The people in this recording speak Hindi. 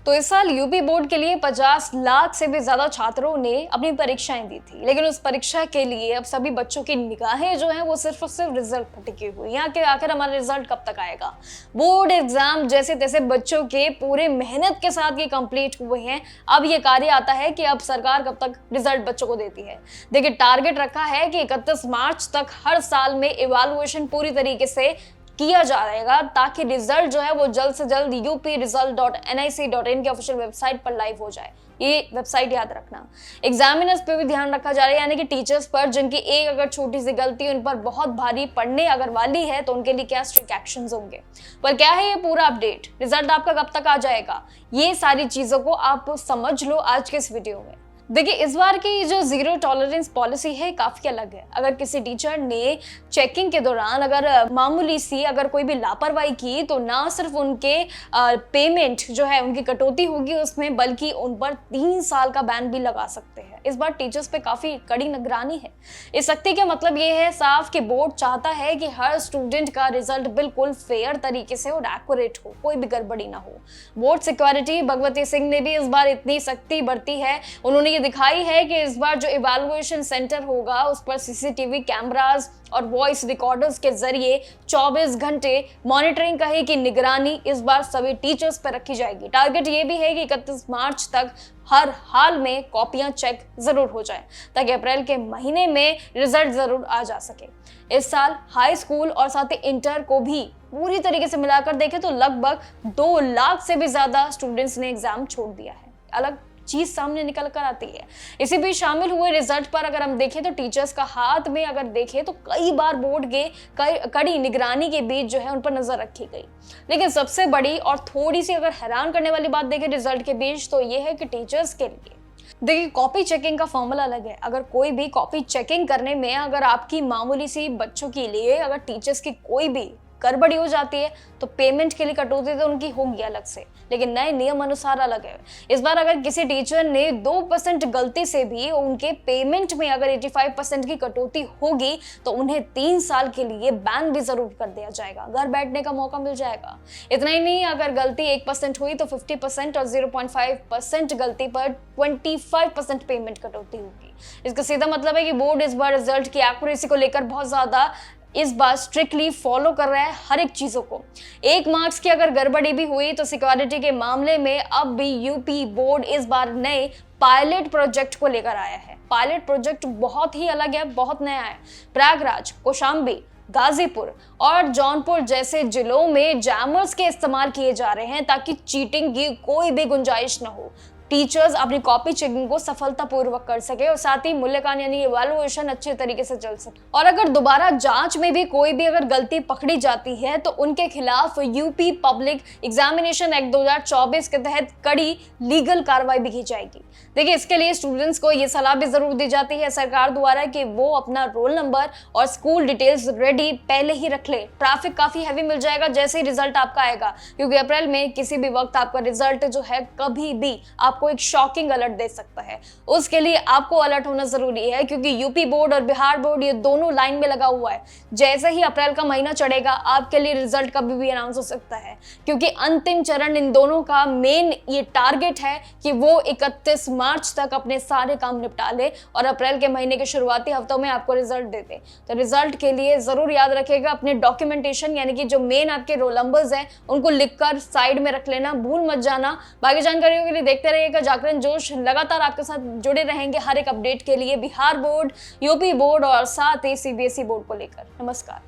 तो इस साल यूपी बोर्ड के लिए 50 लाख से भी ज्यादा छात्रों ने अपनी परीक्षाएं दी थी, लेकिन उस परीक्षा के लिए अब सभी बच्चों की निगाहें जो हैं वो सिर्फ और सिर्फ रिजल्ट पर टिकी हुई। यहाँ के आखिर हमारा रिजल्ट कब तक आएगा। बोर्ड एग्जाम जैसे तैसे बच्चों के पूरे मेहनत के साथ ये कंप्लीट हुए हैं। अब ये कार्य आता है कि अब सरकार कब तक रिजल्ट बच्चों को देती है। देखिए, टारगेट रखा है कि 31 मार्च तक हर साल में इवैल्यूएशन पूरी तरीके से किया जाएगा, ताकि रिजल्ट जो है वो जल्द से जल्द upresult.nic.in के ऑफिशियल वेबसाइट पर लाइव हो जाए। ये वेबसाइट याद रखना। एग्जामिनर्स पे भी ध्यान रखा जा रहा है, यानी कि टीचर्स पर जिनकी एक अगर छोटी सी गलती उन पर बहुत भारी पड़ने अगर वाली है तो उनके लिए क्या स्ट्रिक्ट एक्शंस होंगे। पर क्या है ये पूरा अपडेट, रिजल्ट आपका कब तक आ जाएगा, ये सारी चीजों को आप समझ लो आज के इस वीडियो में। देखिए, इस बार की जो जीरो टॉलरेंस पॉलिसी है काफी अलग है। अगर किसी टीचर ने चेकिंग के दौरान अगर मामूली सी अगर कोई भी लापरवाही की तो ना सिर्फ उनके पेमेंट जो है उनकी कटौती होगी उसमें, बल्कि उन पर 3 साल का बैन भी लगा सकते हैं। इस बार टीचर्स पे काफी कड़ी निगरानी है। इस सख्ती का मतलब ये है साफ कि बोर्ड चाहता है कि हर स्टूडेंट का रिजल्ट बिल्कुल फेयर तरीके से और एक्यूरेट हो, कोई भी गड़बड़ी ना हो। बोर्ड सिक्योरिटी भगवती सिंह ने भी इस बार इतनी सख्ती बरती है। उन्होंने दिखाई है कि इस बार जो इवैल्यूएशन सेंटर होगा उस पर सीसीटीवी कैमरास और वॉइस रिकॉर्डर्स के जरिए 24 घंटे मॉनिटरिंग कहे कि निगरानी इस बार सभी टीचर्स पर रखी जाएगी। टारगेट ये भी है कि 31 मार्च तक हर हाल में कॉपियां चेक जरूर हो जाए, ताकि अप्रैल के महीने में रिजल्ट जरूर आ जा सके। इस साल हाई स्कूल और साथ ही इंटर को भी पूरी तरीके से मिलाकर देखें तो लगभग 2 लाख से भी ज्यादा स्टूडेंट्स ने एग्जाम छोड़ दिया है। अलग चीज सामने निकल कर आती है। इसी बीच शामिल हुए रिजल्ट पर अगर हम देखें तो टीचर्स का हाथ में अगर देखें तो कई बार बोर्ड के कड़ी निगरानी के बीच जो है उन पर नजर रखी गई। लेकिन सबसे बड़ी और थोड़ी सी अगर हैरान करने वाली बात देखें रिजल्ट के बीच तो ये है कि टीचर्स के लिए देखिए, कॉपी चेकिंग का फॉर्मूला अलग है। अगर कोई भी कॉपी चेकिंग करने में अगर आपकी मामूली सी बच्चों के लिए अगर टीचर्स की कोई भी गड़बड़ी हो जाती है तो पेमेंट के लिए कटौती तो उनकी होगी अलग से, लेकिन नए नियम अनुसार अलग है। इस बार अगर किसी टीचर ने 2% गलती से भी उनके पेमेंट में अगर 85% की कटौती होगी तो उन्हें 3 साल के लिए बैन भी जरूर कर दिया जाएगा, घर बैठने का मौका मिल जाएगा। इतना ही नहीं, अगर गलती 1% हुई तो 50% और 0.5% गलती पर 25% पेमेंट कटौती होगी। इसका सीधा मतलब है कि बोर्ड इस बार रिजल्ट की एक्यूरेसी को लेकर बहुत ज्यादा इस बार स्ट्रिक्टली फॉलो कर रहा है हर एक चीजों को। 1 मार्क्स की अगर गड़बड़ी भी हुई तो सिक्योरिटी के मामले में अब भी यूपी बोर्ड इस बार नए पायलट प्रोजेक्ट को लेकर आया है। पायलट प्रोजेक्ट बहुत ही अलग है, बहुत नया है। प्रयागराज, कौशाम्बी, गाजीपुर और जौनपुर जैसे जिलों में जैमर्स के इस्तेमाल किए जा रहे हैं ताकि चीटिंग की कोई भी गुंजाइश न हो। टीचर्स अपनी कॉपी चेकिंग को सफलतापूर्वक कर सके और साथ ही मूल्यांकन यानी इवैल्यूएशन अच्छे तरीके से चल सके। और अगर दोबारा जांच में भी कोई भी अगर गलती पकड़ी जाती है तो उनके खिलाफ यूपी पब्लिक एग्जामिनेशन एक्ट 2024 के तहत कड़ी लीगल कार्रवाई भी की जाएगी। देखिए, इसके लिए स्टूडेंट्स को ये सलाह भी जरूर दी जाती है सरकार द्वारा कि वो अपना रोल नंबर और स्कूल डिटेल्स रेडी पहले ही रख ले। ट्रैफिक काफी हैवी मिल जाएगा जैसे ही रिजल्ट आपका आएगा, क्योंकि अप्रैल में किसी भी वक्त आपका रिजल्ट जो है कभी भी आपको एक शॉकिंग अलर्ट दे सकता है। उसके लिए आपको अलर्ट होना जरूरी है, क्योंकि यूपी बोर्ड और बिहार बोर्ड ये दोनों लाइन में लगा हुआ है। जैसे ही अप्रैल का महीना चढ़ेगा आपके लिए रिजल्ट कभी भी अनाउंस हो सकता है, क्योंकि अंतिम चरण इन दोनों का मेन ये टारगेट है कि वो 31 मार्च तक अपने सारे काम निपटा ले और अप्रैल के महीने के शुरुआती हफ्तों में आपको रिजल्ट दे दे। तो रिजल्ट के लिए जरूर याद रखिएगा अपने डॉक्यूमेंटेशन यानी कि जो मेन आपके रोल नंबर्स हैं उनको लिखकर साइड में रख लेना, भूल मत जाना। बाकी जानकारियों के लिए देखते रहिएगा जागरण जोश, लगातार आपके साथ जुड़े रहेंगे हर एक अपडेट के लिए बिहार बोर्ड, यूपी बोर्ड और साथ ही सीबीएसई बोर्ड को लेकर। नमस्कार।